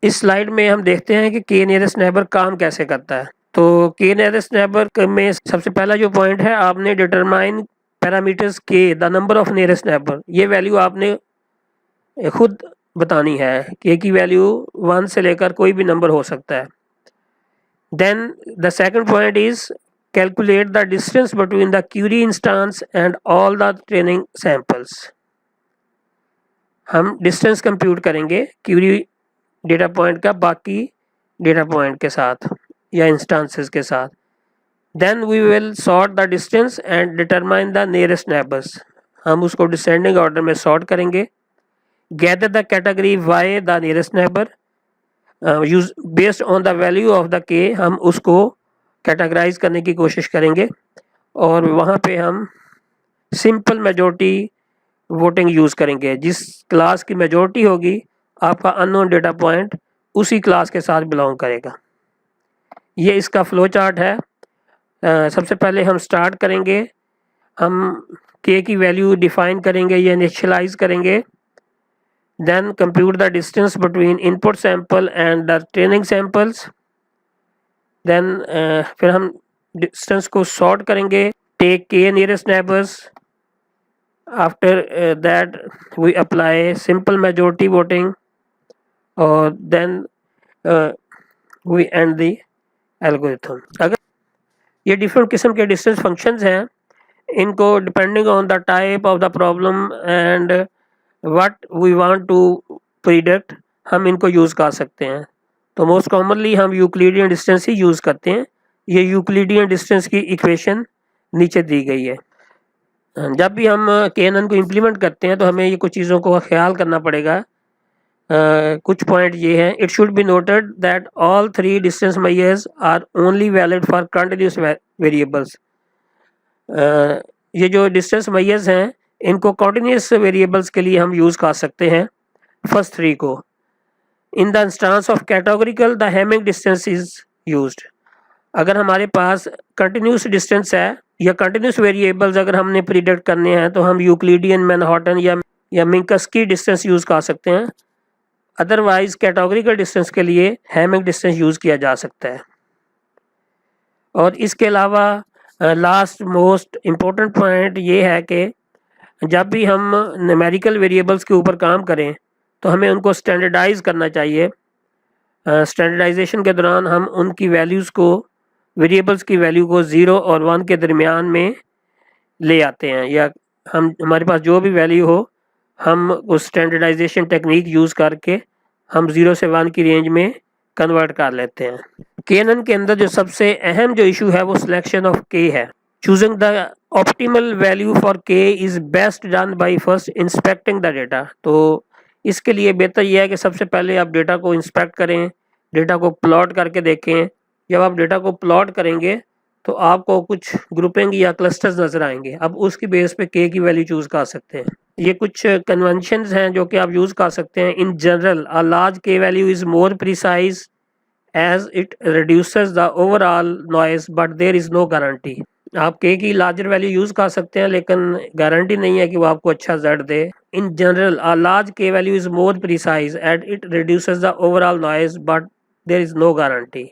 इस स्लाइड में हम देखते हैं कि के नियरेस्ट नेबर काम कैसे करता है। तो के नियरेस्ट नेबर में सबसे पहला जो पॉइंट है, आपने डिटरमाइन पैरामीटर्स के the number of nearest neighbour, ये वैल्यू आपने खुद बतानी है। के की वैल्यू 1 से लेकर कोई भी नंबर हो सकता है। Then the second point is calculate the distance between the query instance and all the training samples. हम डिस्टेंस कंप्यूट करेंगे क्यूरी डेटा पॉइंट का बाकी डेटा पॉइंट के साथ या इंस्टांसेस के साथ। Then we will sort the distance and determine the nearest neighbours. हम उसको डिसेंडिंग ऑर्डर में सॉर्ट करेंगे। Gather the category Y the nearest neighbour, use based on the value of the K, हम उसको कैटेगराइज करने की कोशिश करेंगे और वहाँ पे हम सिंपल मेजॉरिटी वोटिंग यूज़ करेंगे। जिस क्लास की मेजॉरिटी होगी आपका अननोन डेटा पॉइंट उसी क्लास के साथ बिलोंग करेगा। ये इसका फ्लो चार्ट है। सबसे पहले हम स्टार्ट करेंगे, हम के की वैल्यू डिफाइन करेंगे या इनिशियलाइज करेंगे। Then compute the distance between input sample and the training samples. Then फिर हम डिस्टेंस को सॉर्ट करेंगे, take K nearest neighbours. After that we apply simple majority voting और then we end the algorithm. अगर ये different किस्म के distance functions हैं, इनको depending on the type of the problem and what we want to predict, हम इनको use कर सकते हैं। तो मोस्ट कॉमनली हम यूक्लिडियन डिस्टेंस ही यूज़ करते हैं। ये यूक्लिडियन डिस्टेंस की इक्वेशन नीचे दी गई है। जब भी हम KNN को इम्प्लीमेंट करते हैं तो हमें ये कुछ चीज़ों को ख्याल करना पड़ेगा। कुछ पॉइंट ये हैं, it should be noted that all 3 distance measures are only valid for continuous variables. ये जो डिस्टेंस मेजर्स हैं इनको कंटिन्यूस वेरिएबल्स के लिए हम यूज़ कर सकते हैं, फर्स्ट 3 को। In the instance of categorical the Hamming distance is used. अगर हमारे पास कंटिन्यूस डिस्टेंस है या कंटिन्यूस वेरिएबल्स अगर हमने प्रिडिक्ट करने हैं तो हम यूक्लिडियन, मैनहट्टन या मिंकस्की डिस्टेंस यूज़ कर सकते हैं। अदरवाइज कैटेगोरिकल डिस्टेंस के लिए हैमिंग डिस्टेंस यूज़ किया जा सकता है। और इसके अलावा लास्ट मोस्ट इम्पोर्टेंट पॉइंट ये है कि जब भी हम न्यूमेरिकल वेरिएबल्स के ऊपर काम करें तो हमें उनको स्टैंडर्डाइज करना चाहिए। स्टैंडर्डाइजेशन के दौरान हम उनकी वैल्यूज़ को, वेरिएबल्स की वैल्यू को 0 और 1 के दरमियान में ले आते हैं, या हम हमारे पास जो भी वैल्यू हो हम उस स्टैंडर्डाइजेशन टेक्निक यूज़ करके हम 0 से 1 की रेंज में कन्वर्ट कर लेते हैं। KNN के अंदर जो सबसे अहम जो इशू है वो सिलेक्शन ऑफ के है। Choosing the optimal value for K is best done by first inspecting the data. तो इसके लिए बेहतर यह है कि सबसे पहले आप डेटा को इंस्पेक्ट करें, डेटा को प्लॉट करके देखें। जब आप डेटा को प्लॉट करेंगे तो आपको कुछ ग्रुपिंग या क्लस्टर्स नज़र आएंगे। अब उसकी बेस पे के की वैल्यू चूज़ कर सकते हैं। ये कुछ कन्वेंशंस हैं जो कि आप यूज़ कर सकते हैं। In general a large K value is more precise as it reduces the overall noise but there is no guarantee. आप के की लार्जर वैल्यू यूज़ कर सकते हैं लेकिन गारंटी नहीं है कि वो आपको अच्छा रिजल्ट दे। In general a large K value is more precise and it reduces the overall noise but there is no guarantee.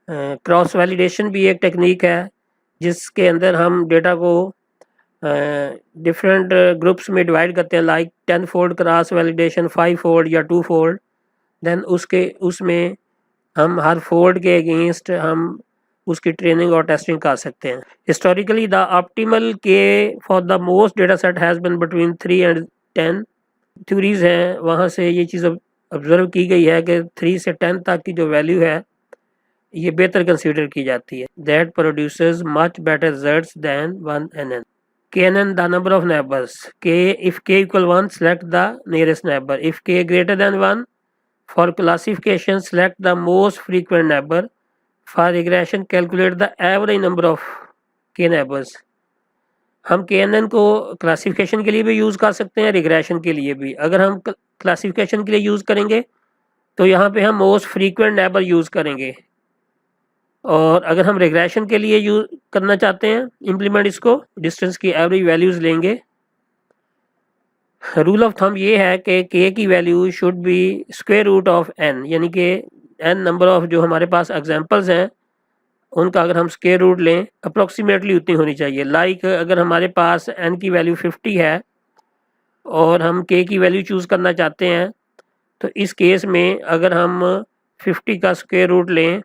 Cross validation भी एक टेक्निक है जिसके अंदर हम डेटा को डिफरेंट ग्रुप्स में डिवाइड करते हैं, like 10 fold cross validation, 5 fold या 2 फोल्ड। देन उसमें हम हर फोल्ड के अगेंस्ट हम उसकी ट्रेनिंग और टेस्टिंग कर सकते हैं। हिस्टोरिकली द ऑप्टिमल के for the most data set has been between 3 and 10। Theories हैं वहाँ से ये चीज़ ऑब्जर्व की गई है कि 3 से 10 तक की जो वैल्यू है ये बेहतर कंसीडर की जाती है। That produces much better results than 1 NN। KNN the number of neighbors. If k equal 1 select the nearest neighbor. If k greater than 1, for classification select the most frequent neighbor. For regression calculate the average number of k neighbors. हम KNN को classification के लिए भी use कर सकते हैं, regression के लिए भी। अगर हम क्लासिफिकेशन के लिए यूज़ करेंगे तो यहाँ पे हम मोस्ट फ्रीक्वेंट नेबर यूज़ करेंगे, और अगर हम रिग्रेशन के लिए यूज़ करना चाहते हैं इम्प्लीमेंट इसको, डिस्टेंस की एवरेज वैल्यूज़ लेंगे। रूल ऑफ थंब ये है कि k की value should be square root of n, यानी कि n नंबर ऑफ जो हमारे पास एग्जांपल्स हैं उनका अगर हम स्क्वायर रूट लें अप्रोक्सीमेटली उतनी होनी चाहिए। लाइक अगर हमारे पास n की वैल्यू 50 है और हम k की वैल्यू चूज़ करना चाहते हैं, तो इस केस में अगर हम 50 का स्क्वायर रूट लें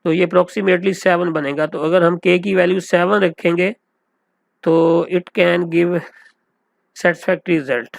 तो ये अप्रोक्सीमेटली 7 बनेगा। तो अगर हम k की वैल्यू 7 रखेंगे तो it can give satisfactory result.